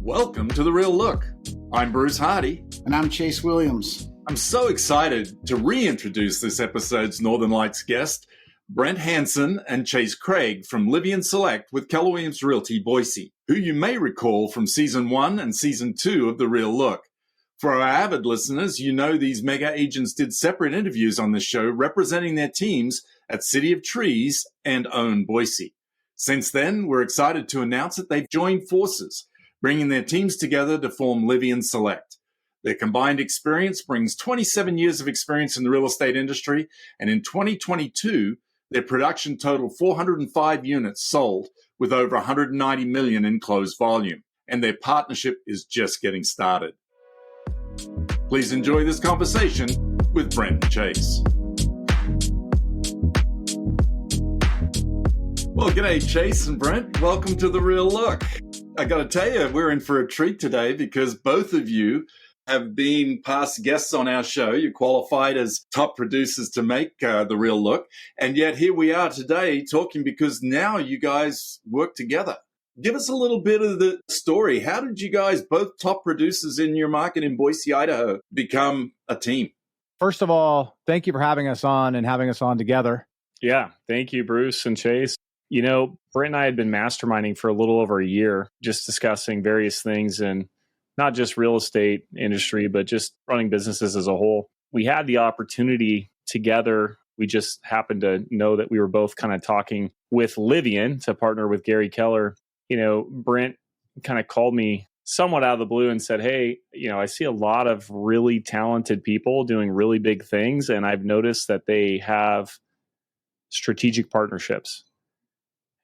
Welcome to The Real Look. I'm Bruce Hardy. And I'm Chase Williams. I'm so excited to reintroduce this episode's Northern Lights guest, Brent Hansen and Chase Craig from Livian Select with Keller Williams Realty Boise, who you may recall from Season 1 and Season 2 of The Real Look. For our avid listeners, you know these mega agents did separate interviews on this show representing their teams at City of Trees and OWN Boise. Since then, we're excited to announce that they've joined forces, bringing their teams together to form Livian Select. Their combined experience brings 27 years of experience in the real estate industry, and in 2022, their production totaled 405 units sold with over 190 million in closed volume, and their partnership is just getting started. Please enjoy this conversation with Brent and Chase. Well, g'day, Chase and Brent. Welcome to The Real Look. I got to tell you, we're in for a treat today because both of you have been past guests on our show. You qualified as top producers to make The Real Look. And yet here we are today talking because now you guys work together. Give us a little bit of the story. How did you guys, both top producers in your market in Boise, Idaho, become a team? First of all, thank you for having us on and having us on together. Yeah, thank you, Bruce and Chase. You know, Brent and I had been masterminding for a little over a year, just discussing various things in not just real estate industry, but just running businesses as a whole. We had the opportunity together. We just happened to know that we were both kind of talking with Livian to partner with Gary Keller. You know, Brent kind of called me somewhat out of the blue and said, hey, you know, I see a lot of really talented people doing really big things. And I've noticed that they have strategic partnerships.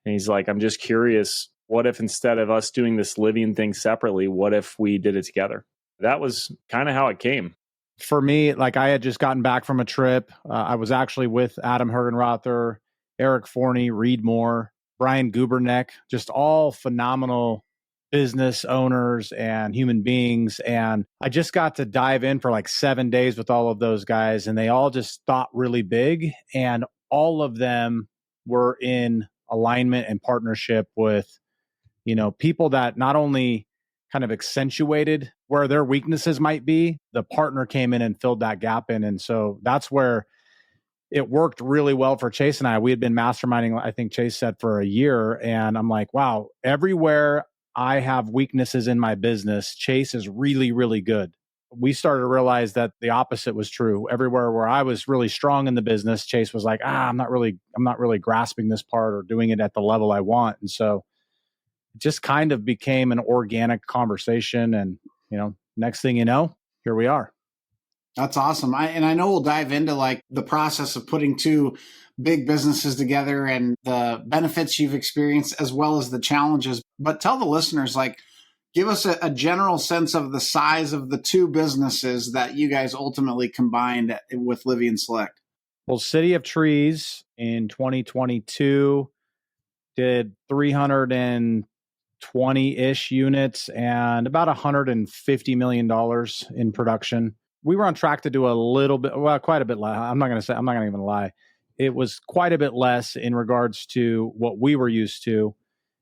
And he's like, I'm just curious, what if instead of us doing this Livian thing separately, what if we did it together? That was kind of how it came. For me, like I had just gotten back from a trip. I was actually with Adam Hergenrother, Eric Forney, Reed Moore, Brian Guberneck, just all phenomenal business owners and human beings. And I just got to dive in for like 7 days with all of those guys. And they all just thought really big. And all of them were in alignment and partnership with, you know, people that not only kind of accentuated where their weaknesses might be, the partner came in and filled that gap in. And so that's where it worked really well for Chase and I. We had been masterminding, I think Chase said, for a year. And I'm like, wow, everywhere I have weaknesses in my business, Chase is really, really good. We started to realize that the opposite was true. Everywhere where I was really strong in the business, Chase was like, I'm not really grasping this part or doing it at the level I want. And so it just kind of became an organic conversation. And, you know, next thing you know, here we are. That's awesome. I know we'll dive into like the process of putting two big businesses together and the benefits you've experienced as well as the challenges. But tell the listeners, like, give us a general sense of the size of the two businesses that you guys ultimately combined with Livian Select. Well, City of Trees in 2022 did 320-ish units and about $150 million in production. We were on track to do a little bit, well, quite a bit less. I'm not going to even lie. It was quite a bit less in regards to what we were used to.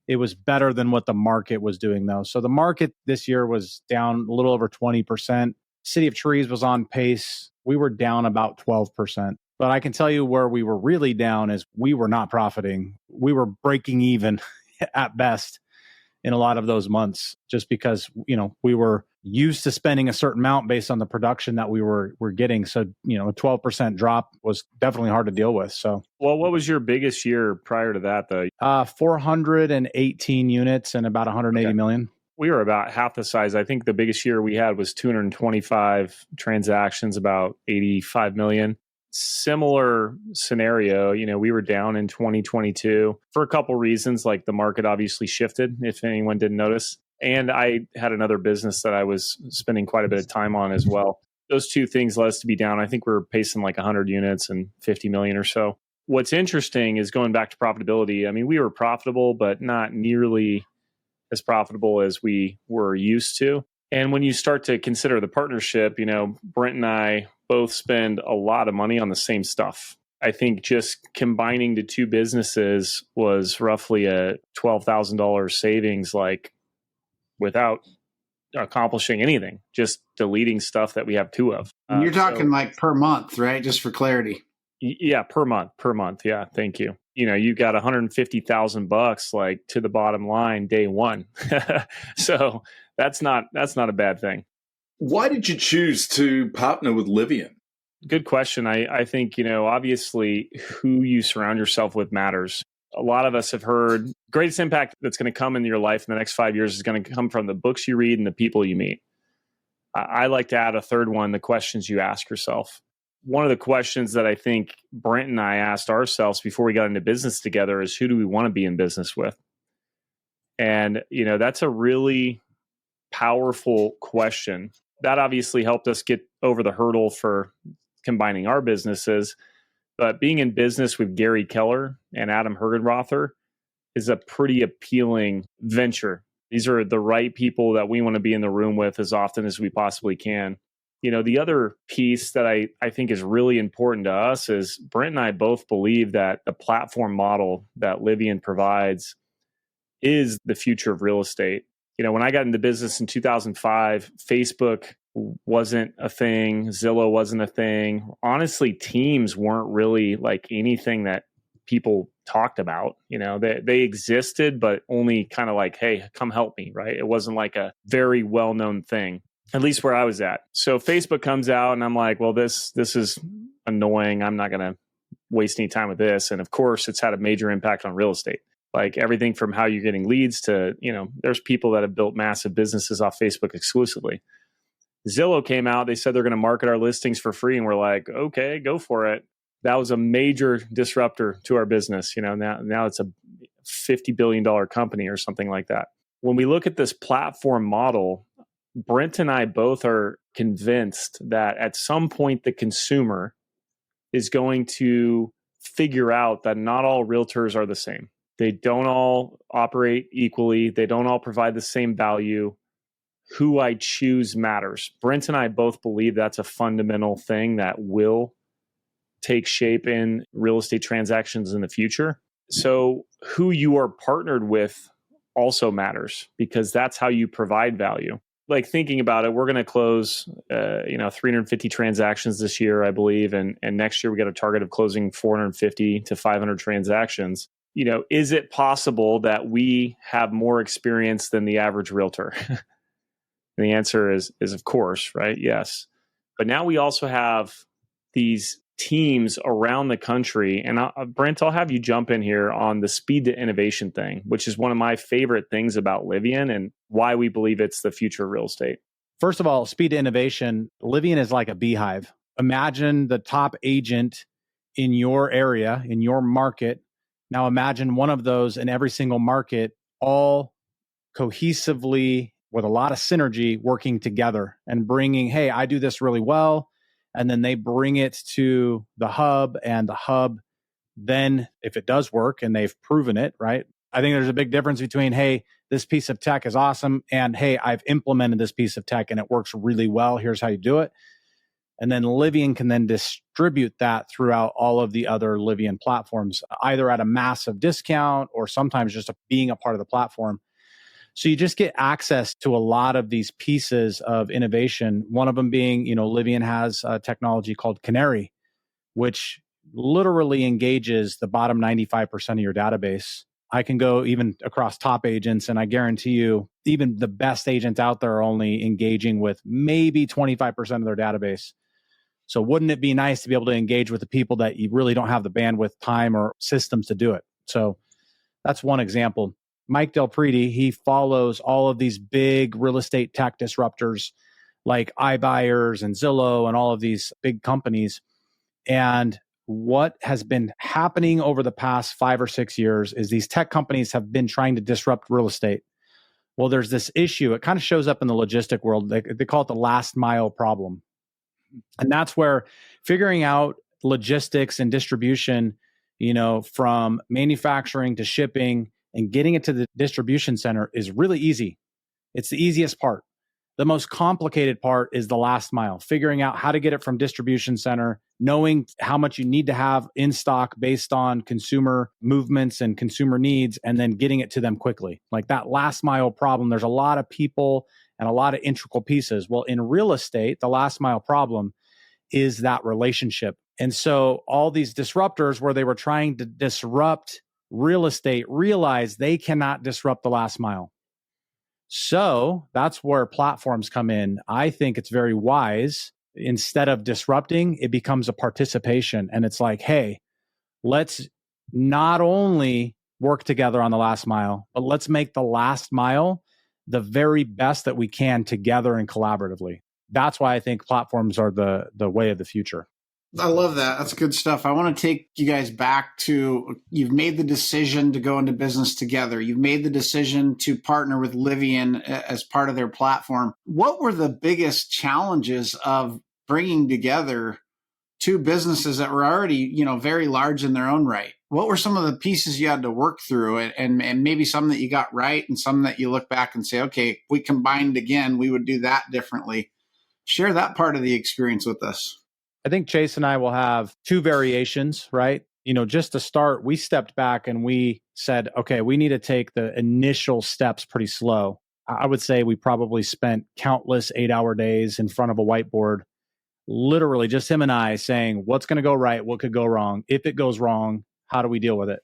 It was better than what the market was doing, though. So the market this year was down a little over 20%. City of Trees was on pace. We were down about 12%. But I can tell you where we were really down is we were not profiting. We were breaking even at best in a lot of those months, just because, you know, we were used to spending a certain amount based on the production that we were getting. So, you know, a 12% drop was definitely hard to deal with. So, well, what was your biggest year prior to that, though? 418 units and about 180 million. We were about half the size. I think the biggest year we had was 225 transactions, about 85 million. Similar scenario, you know, we were down in 2022 for a couple reasons, like the market obviously shifted, if anyone didn't notice. And I had another business that I was spending quite a bit of time on as well. Those two things led us to be down. I think we were pacing like 100 units and 50 million or so. What's interesting is going back to profitability. I mean, we were profitable, but not nearly as profitable as we were used to. And when you start to consider the partnership, you know, Brent and I both spend a lot of money on the same stuff. I think just combining the two businesses was roughly a $12,000 savings, like without accomplishing anything, just deleting stuff that we have two of. You're talking like per month, right? Just for clarity. Yeah, per month. Yeah, thank you. You got $150,000 like to the bottom line day one. So that's not a bad thing. Why did you choose to partner with Livian? Good question. I think, obviously who you surround yourself with matters. A lot of us have heard greatest impact that's going to come in your life in the next 5 years is going to come from the books you read and the people you meet. I like to add a third one, the questions you ask yourself. One of the questions that I think Brent and I asked ourselves before we got into business together is, who do we want to be in business with? And, that's a really powerful question. That obviously helped us get over the hurdle for combining our businesses. But being in business with Gary Keller and Adam Hergenrother is a pretty appealing venture. These are the right people that we want to be in the room with as often as we possibly can. The other piece that I think is really important to us is Brent and I both believe that the platform model that Livian provides is the future of real estate. When I got into business in 2005, Facebook wasn't a thing. Zillow wasn't a thing. Honestly, teams weren't really like anything that people talked about. They existed, but only kind of like, hey, come help me, right? It wasn't like a very well-known thing, at least where I was at. So Facebook comes out and I'm like, well, this is annoying. I'm not going to waste any time with this. And of course, it's had a major impact on real estate. Like everything from how you're getting leads to, there's people that have built massive businesses off Facebook exclusively. Zillow came out, they said they're going to market our listings for free. And we're like, okay, go for it. That was a major disruptor to our business. Now it's a $50 billion company or something like that. When we look at this platform model, Brent and I both are convinced that at some point the consumer is going to figure out that not all realtors are the same. They don't all operate equally. They don't all provide the same value. Who I choose matters. Brent and I both believe that's a fundamental thing that will take shape in real estate transactions in the future. So who you are partnered with also matters, because that's how you provide value. Like thinking about it, we're going to close 350 transactions this year, I believe. And next year we got a target of closing 450 to 500 transactions. Is it possible that we have more experience than the average realtor? And the answer is of course, right? Yes. But now we also have these teams around the country. And Brent, I'll have you jump in here on the speed to innovation thing, which is one of my favorite things about Livian and why we believe it's the future of real estate. First of all, speed to innovation. Livian is like a beehive. Imagine the top agent in your area, in your market. Now imagine one of those in every single market, all cohesively with a lot of synergy working together and bringing, hey, I do this really well. And then they bring it to the hub, and the hub, then if it does work and they've proven it, right? I think there's a big difference between, hey, this piece of tech is awesome, and hey, I've implemented this piece of tech and it works really well. Here's how you do it. And then Livian can then distribute that throughout all of the other Livian platforms, either at a massive discount or sometimes just being a part of the platform. So you just get access to a lot of these pieces of innovation. One of them being, Livian has a technology called Canary, which literally engages the bottom 95% of your database. I can go even across top agents, and I guarantee you, even the best agents out there are only engaging with maybe 25% of their database. So wouldn't it be nice to be able to engage with the people that you really don't have the bandwidth, time, or systems to do it? So that's one example. Mike Del Prete, he follows all of these big real estate tech disruptors like iBuyers and Zillow and all of these big companies. And what has been happening over the past 5 or 6 years is these tech companies have been trying to disrupt real estate. Well, there's this issue. It kind of shows up in the logistic world. They call it the last mile problem. And that's where figuring out logistics and distribution, from manufacturing to shipping and getting it to the distribution center is really easy. It's the easiest part. The most complicated part is the last mile, figuring out how to get it from distribution center, knowing how much you need to have in stock based on consumer movements and consumer needs, and then getting it to them quickly. Like that last mile problem, there's a lot of people and a lot of integral pieces. Well, in real estate, the last mile problem is that relationship. And so all these disruptors where they were trying to disrupt real estate realize they cannot disrupt the last mile. So that's where platforms come in. I think it's very wise. Instead of disrupting, it becomes a participation. And it's like, hey, let's not only work together on the last mile, but let's make the last mile the very best that we can together and collaboratively. That's why I think platforms are the way of the future. I love that. That's good stuff. I want to take you guys back to, you've made the decision to go into business together. You've made the decision to partner with Livian as part of their platform. What were the biggest challenges of bringing together two businesses that were already, very large in their own right? What were some of the pieces you had to work through, and maybe some that you got right and some that you look back and say, okay, if we combined again, we would do that differently? Share that part of the experience with us. I think Chase and I will have two variations, right? Just to start, we stepped back and we said, okay, we need to take the initial steps pretty slow. I would say we probably spent countless 8-hour days in front of a whiteboard, literally just him and I saying, what's going to go right? What could go wrong? If it goes wrong, how do we deal with it?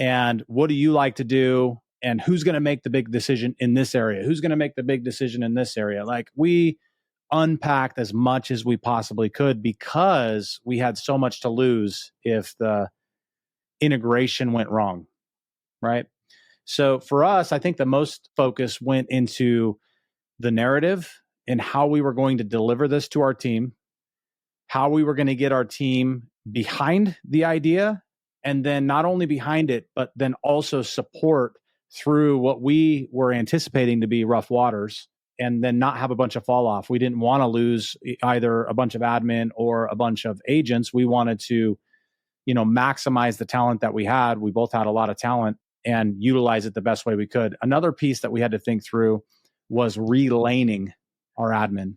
And what do you like to do? And who's going to make the big decision in this area? Who's going to make the big decision in this area? Like, we unpacked as much as we possibly could because we had so much to lose if the integration went wrong, right? So for us, I think the most focus went into the narrative and how we were going to deliver this to our team, how we were going to get our team behind the idea, and then not only behind it, but then also support through what we were anticipating to be rough waters, and then not have a bunch of fall off. We didn't want to lose either a bunch of admin or a bunch of agents. We wanted to, maximize the talent that we had. We both had a lot of talent and utilize it the best way we could. Another piece that we had to think through was relaning our admin.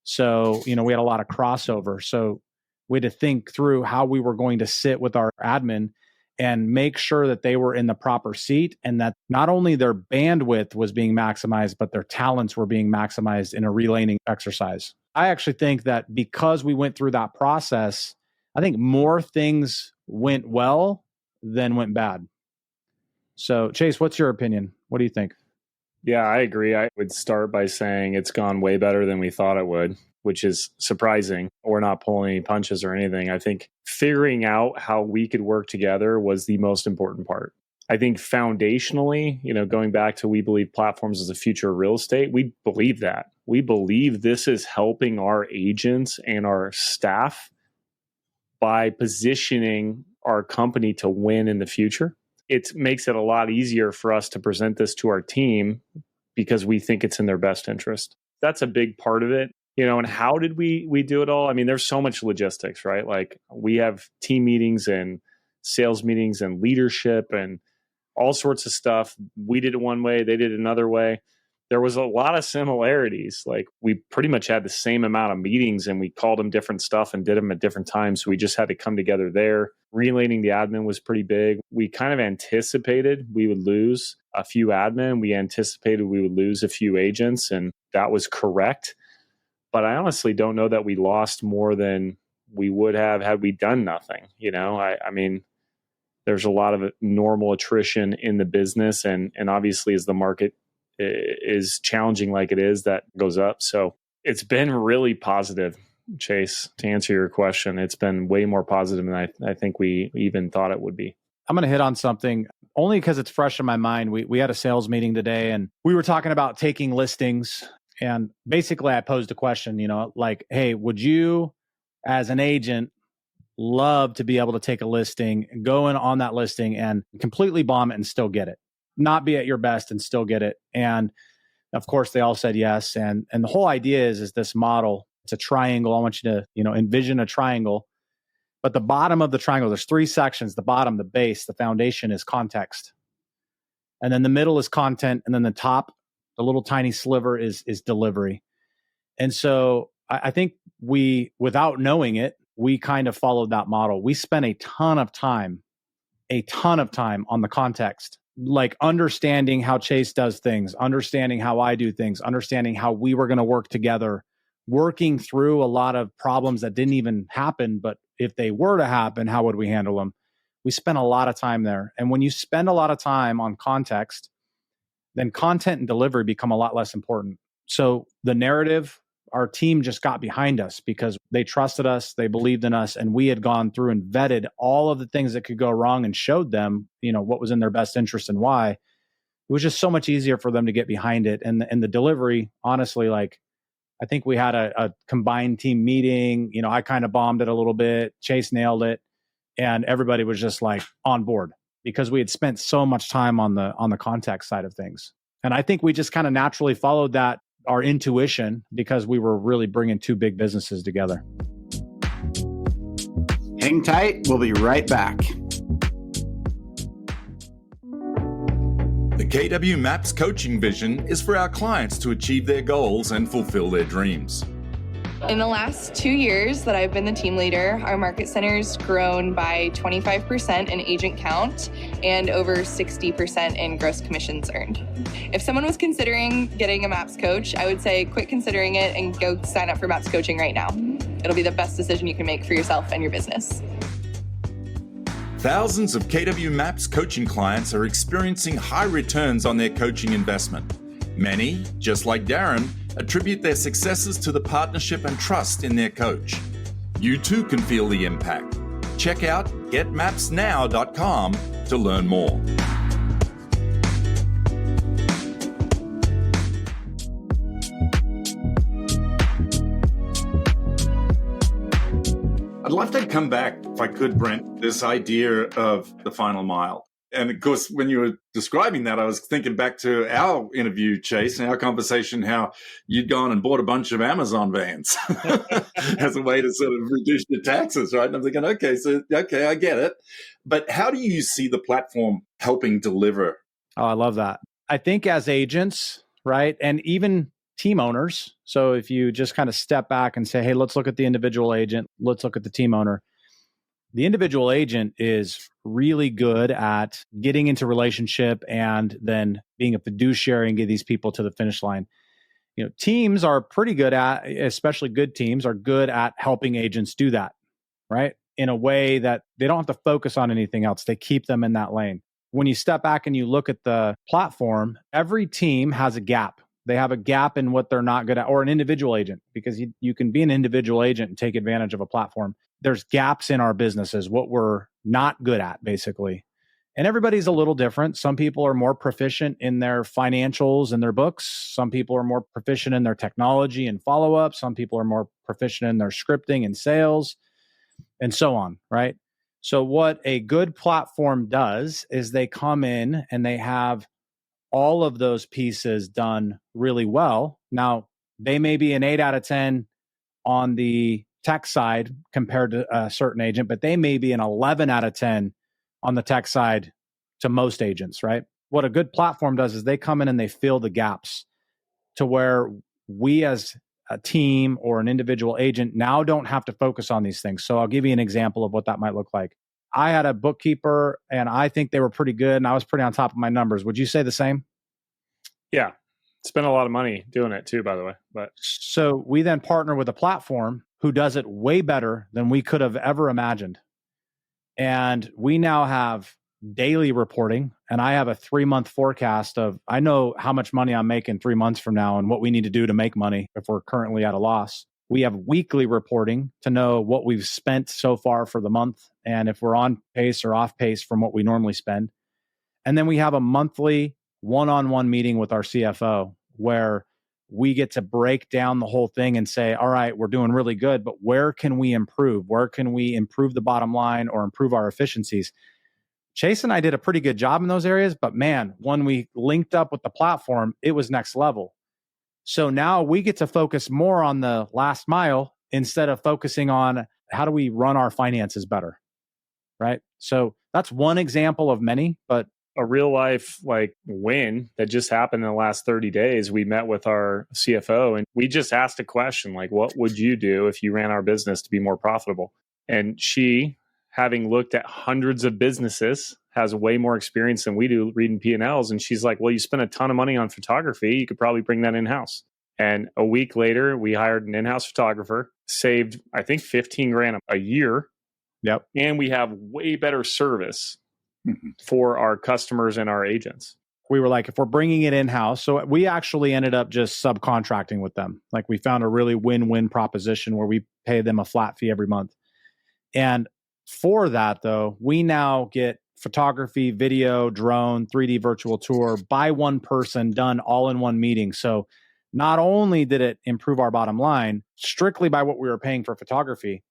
So, we had a lot of crossover. So we had to think through how we were going to sit with our admin and make sure that they were in the proper seat, and that not only their bandwidth was being maximized, but their talents were being maximized in a relaning exercise. I actually think that because we went through that process, I think more things went well than went bad. So Chase, what's your opinion? What do you think? Yeah, I agree. I would start by saying it's gone way better than we thought it would, which is surprising. We're not pulling any punches or anything. I think figuring out how we could work together was the most important part. I think foundationally, going back to, we believe platforms is the future of real estate. We believe that. We believe this is helping our agents and our staff by positioning our company to win in the future. It makes it a lot easier for us to present this to our team because we think it's in their best interest. That's a big part of it. And how did we do it all? I mean, there's so much logistics, right? Like, we have team meetings and sales meetings and leadership and all sorts of stuff. We did it one way, they did it another way. There was a lot of similarities. Like, we pretty much had the same amount of meetings and we called them different stuff and did them at different times. So we just had to come together there. Relating the admin was pretty big. We kind of anticipated we would lose a few admin. We anticipated we would lose a few agents, and that was correct. But I honestly don't know that we lost more than we would have had we done nothing. I mean, there's a lot of normal attrition in the business. And obviously, as the market is challenging like it is, that goes up. So it's been really positive, Chase, to answer your question. It's been way more positive than I think we even thought it would be. I'm going to hit on something only because it's fresh in my mind. We had a sales meeting today and we were talking about taking listings. And basically I posed a question, like, hey, would you as an agent love to be able to take a listing, go in on that listing and completely bomb it and still get it? Not be at your best and still get it. And of course they all said yes. And the whole idea is this model. It's a triangle. I want you to, envision a triangle. But the bottom of the triangle, there's 3 sections. The bottom, the base, the foundation is context. And then the middle is content. And then the top, the little tiny sliver is delivery. And so I think we, without knowing it, we kind of followed that model. We spent a ton of time on the context. like understanding how Chase does things, understanding how I do things, understanding how we were going to work together, working through a lot of problems that didn't even happen. But if they were to happen, how would we handle them? We spent a lot of time there. And when you spend a lot of time on context, then content and delivery become a lot less important. So the narrative, our team just got behind us because they trusted us, they believed in us, and we had gone through and vetted all of the things that could go wrong and showed them, what was in their best interest and why. It was just so much easier for them to get behind it. And the delivery, honestly, like, I think we had a combined team meeting. I kind of bombed it a little bit. Chase nailed it. And everybody was just like on board because we had spent so much time on the context side of things. And I think we just kind of naturally followed that, our intuition, because we were really bringing two big businesses together. Hang tight. We'll be right back. The KW Maps coaching vision is for our clients to achieve their goals and fulfill their dreams. In the last 2 years that I've been the team leader, our market center's grown by 25% in agent count and over 60% in gross commissions earned. If someone was considering getting a Maps coach, I would say quit considering it and go sign up for Maps coaching right now. It'll be the best decision you can make for yourself and your business. Thousands of KW Maps coaching clients are experiencing high returns on their coaching investment. Many, just like Darren, attribute their successes to the partnership and trust in their coach. You too can feel the impact. Check out getmapsnow.com to learn more. I'd love to come back, if I could, Brent, this idea of the final mile. And of course, when you were describing that, I was thinking back to our interview, Chase, and our conversation, how you'd gone and bought a bunch of Amazon vans as a way to sort of reduce your taxes, right? And I'm thinking, okay, I get it. But how do you see the platform helping deliver? Oh, I love that. I think as agents, right, and even team owners, so if you just kind of step back and say, hey, let's look at the individual agent, let's look at the team owner. The individual agent is really good at getting into relationship and then being a fiduciary and get these people to the finish line. Teams are pretty good at, especially good teams, are good at helping agents do that, right? In a way that they don't have to focus on anything else. They keep them in that lane. When you step back and you look at the platform, every team has a gap. They have a gap in what they're not good at, or an individual agent, because you can be an individual agent and take advantage of a platform. There's gaps in our businesses, what we're not good at, basically. And everybody's a little different. Some people are more proficient in their financials and their books. Some people are more proficient in their technology and follow-up. Some people are more proficient in their scripting and sales, and so on, right? So what a good platform does is they come in and they have all of those pieces done really well. Now, they may be an 8 out of 10 on the tech side compared to a certain agent, but they may be an 11 out of 10 on the tech side to most agents, right? What a good platform does is they come in and they fill the gaps to where we as a team or an individual agent now don't have to focus on these things. So I'll give you an example of what that might look like. I had a bookkeeper and I think they were pretty good and I was pretty on top of my numbers. Would you say the same? Yeah. Spent a lot of money doing it too, by the way. But so we then partner with a platform who does it way better than we could have ever imagined. And we now have daily reporting, and I have a 3-month forecast of, I know how much money I'm making 3 months from now and what we need to do to make money if we're currently at a loss. We have weekly reporting to know what we've spent so far for the month and if we're on pace or off pace from what we normally spend. And then we have a monthly one-on-one meeting with our CFO where we get to break down the whole thing and say, all right, we're doing really good, but where can we improve? Where can we improve the bottom line or improve our efficiencies? Chase and I did a pretty good job in those areas, but man, when we linked up with the platform, it was next level. So now we get to focus more on the last mile instead of focusing on how do we run our finances better, right? So that's one example of many, but a real life win that just happened in the last 30 days. We met with our CFO and we just asked a question like, what would you do if you ran our business to be more profitable? And she, having looked at hundreds of businesses, has way more experience than we do reading P&Ls. And she's like, well, you spent a ton of money on photography. You could probably bring that in-house. And a week later, we hired an in-house photographer, saved, I think, 15 grand a year. Yep. And we have way better service for our customers and our agents. We were like, if we're bringing it in-house, so we actually ended up just subcontracting with them. Like we found a really win-win proposition where we pay them a flat fee every month. And for that, though, we now get photography, video, drone, 3D virtual tour by one person done all in one meeting. So not only did it improve our bottom line strictly by what we were paying for photography,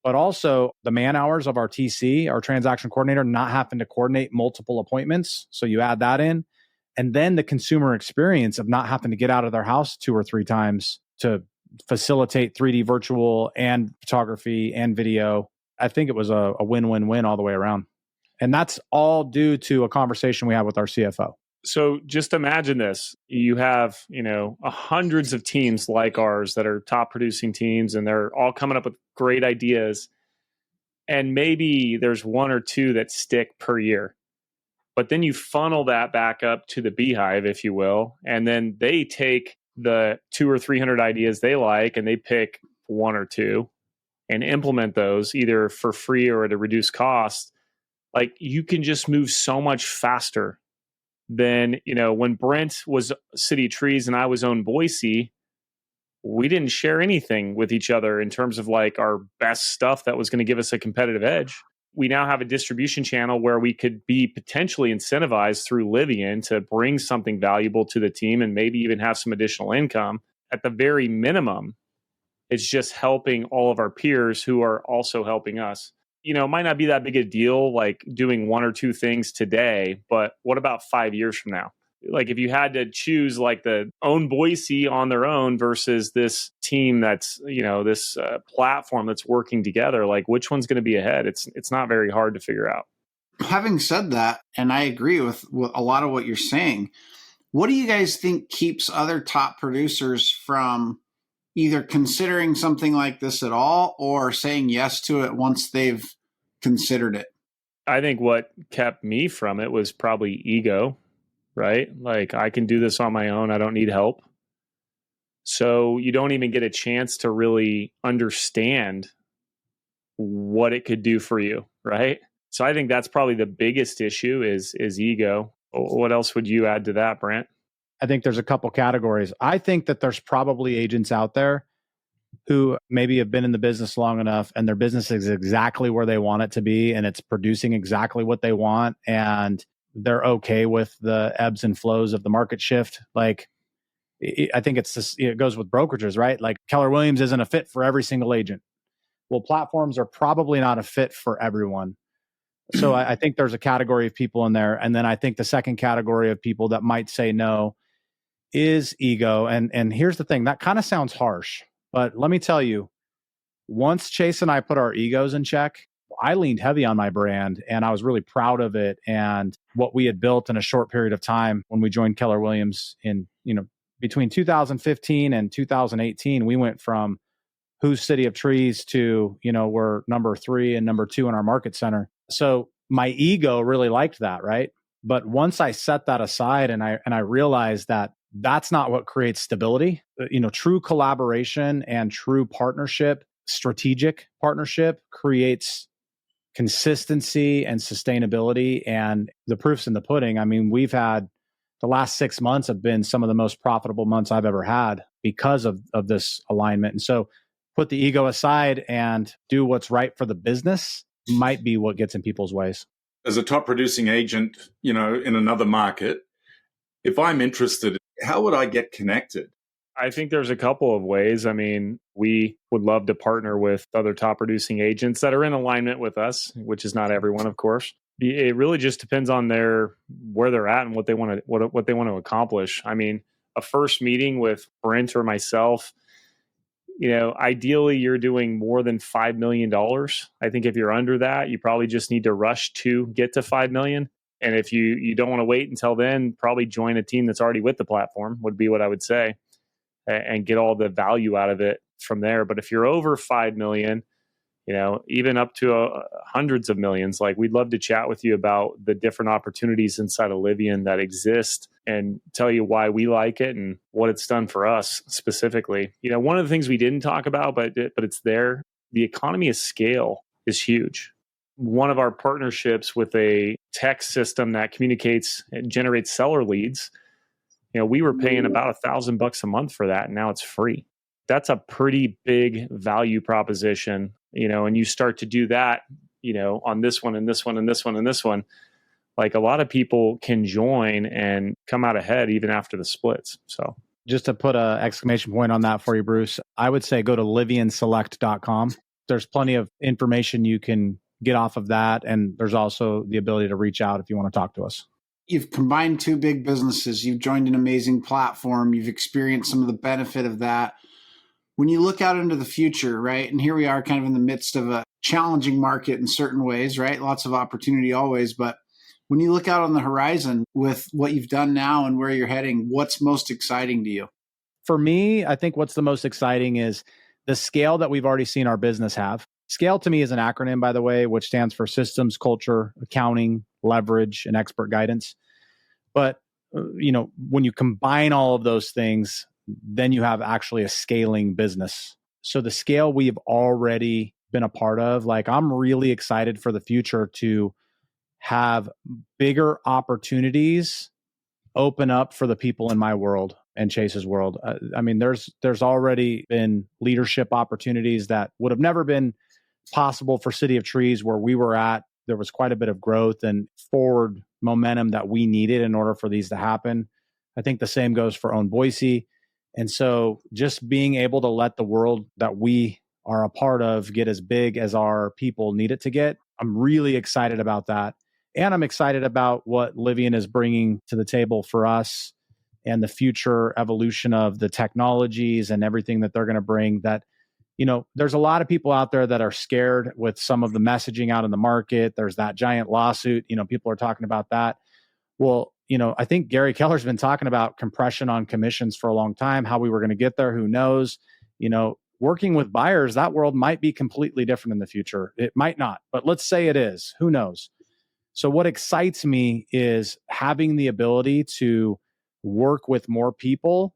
but also the man hours of our TC, our transaction coordinator, not having to coordinate multiple appointments. So you add that in. And then the consumer experience of not having to get out of their house 2 or 3 times to facilitate 3D virtual and photography and video. I think it was a win-win-win all the way around. And that's all due to a conversation we had with our CFO. So just imagine this. You have, hundreds of teams like ours that are top producing teams, and they're all coming up with great ideas. And maybe there's 1 or 2 that stick per year. But then you funnel that back up to the beehive, if you will, and then they take the 200 or 300 ideas they like, and they pick 1 or 2 and implement those either for free or at a reduced cost. Like, you can just move so much faster than, when Brent was City Trees and I was owned Boise, we didn't share anything with each other in terms of like our best stuff that was going to give us a competitive edge. We now have a distribution channel where we could be potentially incentivized through Livian to bring something valuable to the team and maybe even have some additional income. At the very minimum, it's just helping all of our peers who are also helping us. It might not be that big a deal, like doing 1 or 2 things today, but what about 5 years from now? Like if you had to choose like the own Boise on their own versus this team that's, this platform that's working together, like which one's going to be ahead? It's not very hard to figure out. Having said that, and I agree with a lot of what you're saying, what do you guys think keeps other top producers from either considering something like this at all or saying yes to it once they've considered it? I think what kept me from it was probably ego, right? Like, I can do this on my own. I don't need help. So you don't even get a chance to really understand what it could do for you, right? So I think that's probably the biggest issue is ego. What else would you add to that, Brent? I think there's a couple categories. I think that there's probably agents out there who maybe have been in the business long enough and their business is exactly where they want it to be and it's producing exactly what they want and they're okay with the ebbs and flows of the market shift. Like, I think it goes with brokerages, right? Like Keller Williams isn't a fit for every single agent. Well, platforms are probably not a fit for everyone. So I think there's a category of people in there. And then I think the second category of people that might say no is ego. And here's the thing, that kind of sounds harsh, but let me tell you, once Chase and I put our egos in check, I leaned heavy on my brand and I was really proud of it and what we had built in a short period of time when we joined Keller Williams in, between 2015 and 2018, we went from who's City of Trees to, we're number 3 and number 2 in our market center. So my ego really liked that, right? But once I set that aside and I realized that that's not what creates stability, true collaboration and true partnership, strategic partnership creates consistency and sustainability. And the proof's in the pudding. I mean, we've had the last 6 months have been some of the most profitable months I've ever had because of this alignment. And so put the ego aside and do what's right for the business might be what gets in people's ways. As a top producing agent, in another market, if I'm interested, how would I get connected? I think there's a couple of ways. I mean, we would love to partner with other top producing agents that are in alignment with us, which is not everyone, of course. It really just depends on where they're at and what they want to accomplish. I mean, a first meeting with Brent or myself, ideally you're doing more than $5 million. I think if you're under that, you probably just need to rush to get to $5 million. And if you don't want to wait until then, probably join a team that's already with the platform would be what I would say, and get all the value out of it from there. But if you're over $5 million, even up to hundreds of millions. Like, we'd love to chat with you about the different opportunities inside of Livian that exist and tell you why we like it and what it's done for us specifically. One of the things we didn't talk about, but it's there, the economy of scale is huge. One of our partnerships with a tech system that communicates and generates seller leads, we were paying about $1,000 a month for that, and now it's free. That's a pretty big value proposition, and you start to do that, on this one and this one and this one and this one. Like, a lot of people can join and come out ahead even after the splits. So just to put an exclamation point on that for you, Bruce, I would say go to livianselect.com. There's plenty of information you can get off of that. And there's also the ability to reach out if you want to talk to us. You've combined two big businesses. You've joined an amazing platform. You've experienced some of the benefit of that. When you look out into the future, right? And here we are kind of in the midst of a challenging market in certain ways, right? Lots of opportunity always. But when you look out on the horizon with what you've done now and where you're heading, what's most exciting to you? For me, I think what's the most exciting is the scale that we've already seen our business have. SCALE to me is an acronym, by the way, which stands for systems, culture, accounting, leverage, and expert guidance. But, when you combine all of those things, then you have actually a scaling business. So the scale we've already been a part of, like, I'm really excited for the future to have bigger opportunities open up for the people in my world and Chase's world. There's already been leadership opportunities that would have never been possible for City of Trees where we were at. There was quite a bit of growth and forward momentum that we needed in order for these to happen. I think the same goes for Own Boise. And so just being able to let the world that we are a part of get as big as our people need it to get, I'm really excited about that. And I'm excited about what Livian is bringing to the table for us and the future evolution of the technologies and everything that they're going to bring. That, there's a lot of people out there that are scared with some of the messaging out in the market. There's that giant lawsuit, people are talking about that. Well, I think Gary Keller's been talking about compression on commissions for a long time. How we were going to get there, who knows? Working with buyers, that world might be completely different in the future. It might not, but let's say it is. Who knows? So what excites me is having the ability to work with more people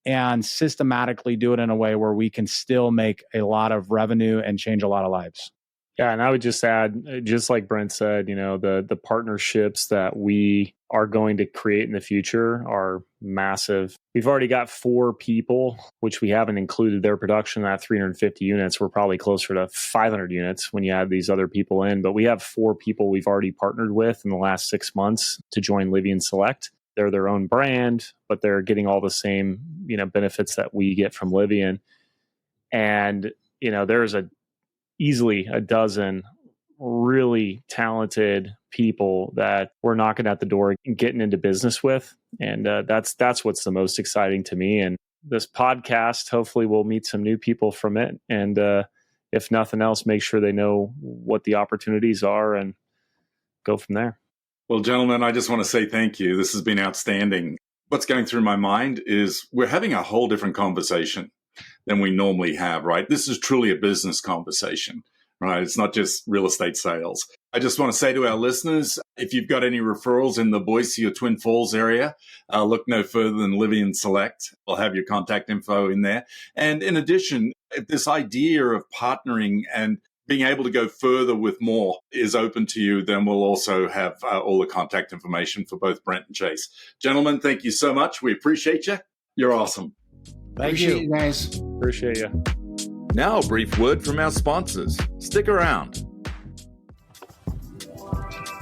and systematically do it in a way where we can still make a lot of revenue and change a lot of lives. Yeah, and I would just add, just like Brent said, the partnerships that we are going to create in the future are massive. We've already got 4 people, which we haven't included their production at 350 units. We're probably closer to 500 units when you add these other people in. But we have 4 people we've already partnered with in the last 6 months to join Livian Select. They're their own brand, but they're getting all the same, benefits that we get from Livian. And, there's easily a dozen really talented people that we're knocking at the door and getting into business with. And that's what's the most exciting to me. And this podcast, hopefully we'll meet some new people from it. And if nothing else, make sure they know what the opportunities are and go from there. Well, gentlemen, I just want to say thank you. This has been outstanding. What's going through my mind is we're having a whole different conversation than we normally have, right? This is truly a business conversation, right? It's not just real estate sales. I just want to say to our listeners, if you've got any referrals in the Boise or Twin Falls area, look no further than Livian Select. I'll have your contact info in there. And in addition, if this idea of partnering and being able to go further with more is open to you, then we'll also have all the contact information for both Brent and Chase. Gentlemen, thank you so much. We appreciate you. You're awesome. Appreciate you guys. Appreciate you. Now, a brief word from our sponsors. Stick around.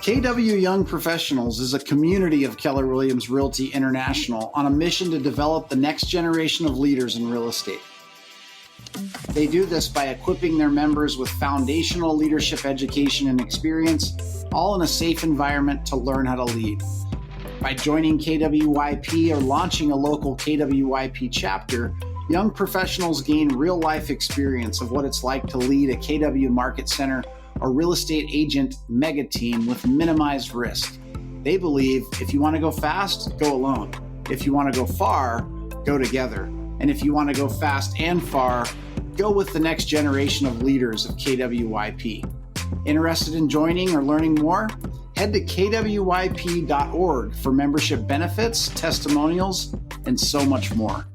KW Young Professionals is a community of Keller Williams Realty International on a mission to develop the next generation of leaders in real estate. They do this by equipping their members with foundational leadership education and experience, all in a safe environment to learn how to lead. By joining KWYP or launching a local KWYP chapter, young professionals gain real-life experience of what it's like to lead a KW Market Center or real estate agent mega team with minimized risk. They believe if you want to go fast, go alone. If you want to go far, go together. And if you want to go fast and far, go with the next generation of leaders of KWYP. Interested in joining or learning more? Head to kwYP.org for membership benefits, testimonials, and so much more.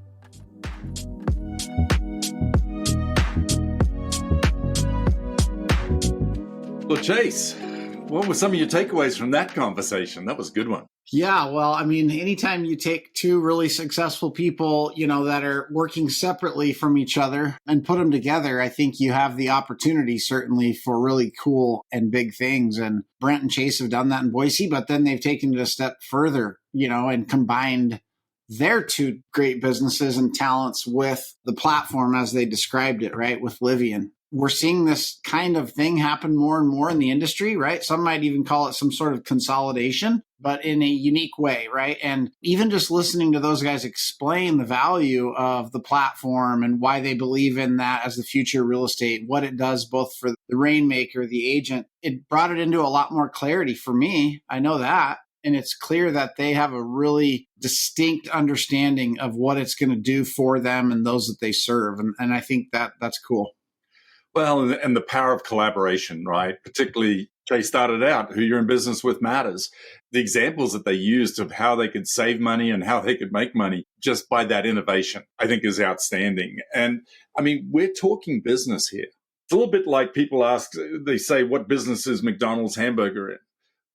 Well, Chase, what were some of your takeaways from that conversation? That was a good one. Yeah, well, I mean, anytime you take two really successful people, that are working separately from each other and put them together, I think you have the opportunity certainly for really cool and big things. And Brent and Chase have done that in Boise, but then they've taken it a step further, and combined their two great businesses and talents with the platform as they described it, right, with Livian. We're seeing this kind of thing happen more and more in the industry, right? Some might even call it some sort of consolidation, but in a unique way, right? And even just listening to those guys explain the value of the platform and why they believe in that as the future of real estate, what it does both for the rainmaker, the agent, it brought it into a lot more clarity for me. I know that. And it's clear that they have a really distinct understanding of what it's going to do for them and those that they serve. And I think that's cool. Well, and the power of collaboration, right? Particularly, Jay started out, who you're in business with matters. The examples that they used of how they could save money and how they could make money just by that innovation, I think is outstanding. And I mean, we're talking business here. It's a little bit like people ask, they say, what business is McDonald's hamburger in?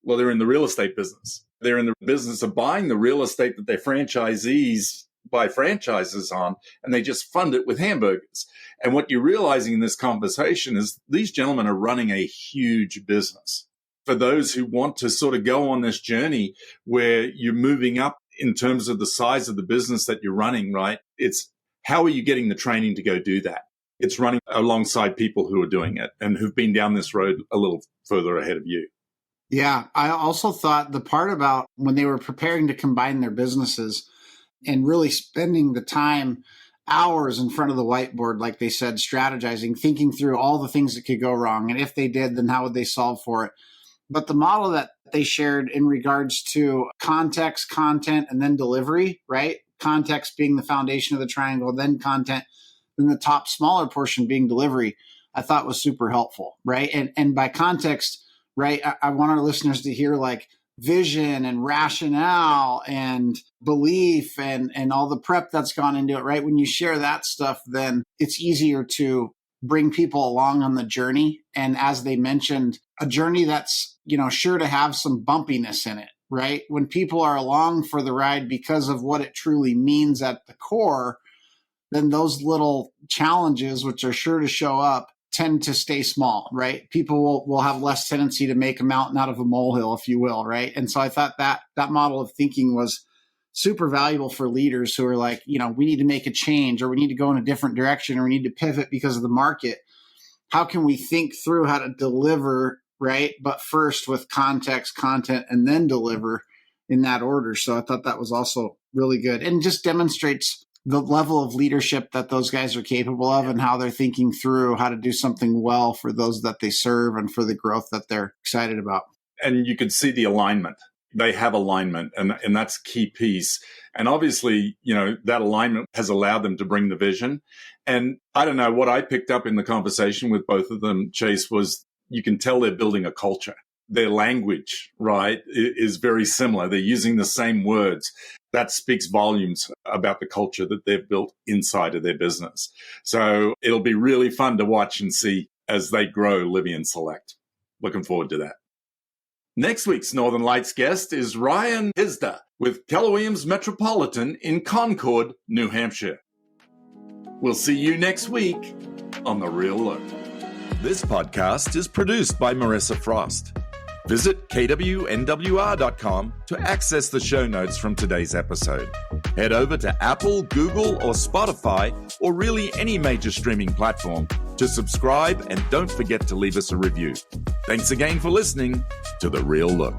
Well, they're in the real estate business. They're in the business of buying the real estate that their franchisees buy franchises on, and they just fund it with hamburgers. And what you're realizing in this conversation is these gentlemen are running a huge business. For those who want to sort of go on this journey where you're moving up in terms of the size of the business that you're running, right? It's how are you getting the training to go do that? It's running alongside people who are doing it and who've been down this road a little further ahead of you. Yeah, I also thought the part about when they were preparing to combine their businesses and really spending the time, hours in front of the whiteboard, like they said, strategizing, thinking through all the things that could go wrong. And if they did, then how would they solve for it? But the model that they shared in regards to context, content, and then delivery, right? Context being the foundation of the triangle, then content, then the top smaller portion being delivery, I thought was super helpful, right? And by context, right, I want our listeners to hear like vision and rationale and belief and all the prep that's gone into it, right? When you share that stuff, then it's easier to bring people along on the journey. And as they mentioned, a journey that's, sure to have some bumpiness in it, right? When people are along for the ride because of what it truly means at the core, then those little challenges, which are sure to show up, tend to stay small, right? People will have less tendency to make a mountain out of a molehill, if you will, right? And so I thought that model of thinking was super valuable for leaders who are like, we need to make a change, or we need to go in a different direction, or we need to pivot because of the market. How can we think through how to deliver, right? But first with context, content, and then deliver in that order. So I thought that was also really good and just demonstrates the level of leadership that those guys are capable of and how they're thinking through how to do something well for those that they serve and for the growth that they're excited about. And you could see the alignment. They have alignment, and that's a key piece. And obviously, that alignment has allowed them to bring the vision. And I don't know, what I picked up in the conversation with both of them, Chase, was you can tell they're building a culture. Their language, right, is very similar. They're using the same words. That speaks volumes about the culture that they've built inside of their business. So it'll be really fun to watch and see as they grow Livian Select. Looking forward to that. Next week's Northern Lights guest is Ryan Hisda with Keller Williams Metropolitan in Concord, New Hampshire. We'll see you next week on The Real Look. This podcast is produced by Marissa Frost. Visit KWNWR.com to access the show notes from today's episode. Head over to Apple, Google, or Spotify, or really any major streaming platform to subscribe, and don't forget to leave us a review. Thanks again for listening to The Real Look.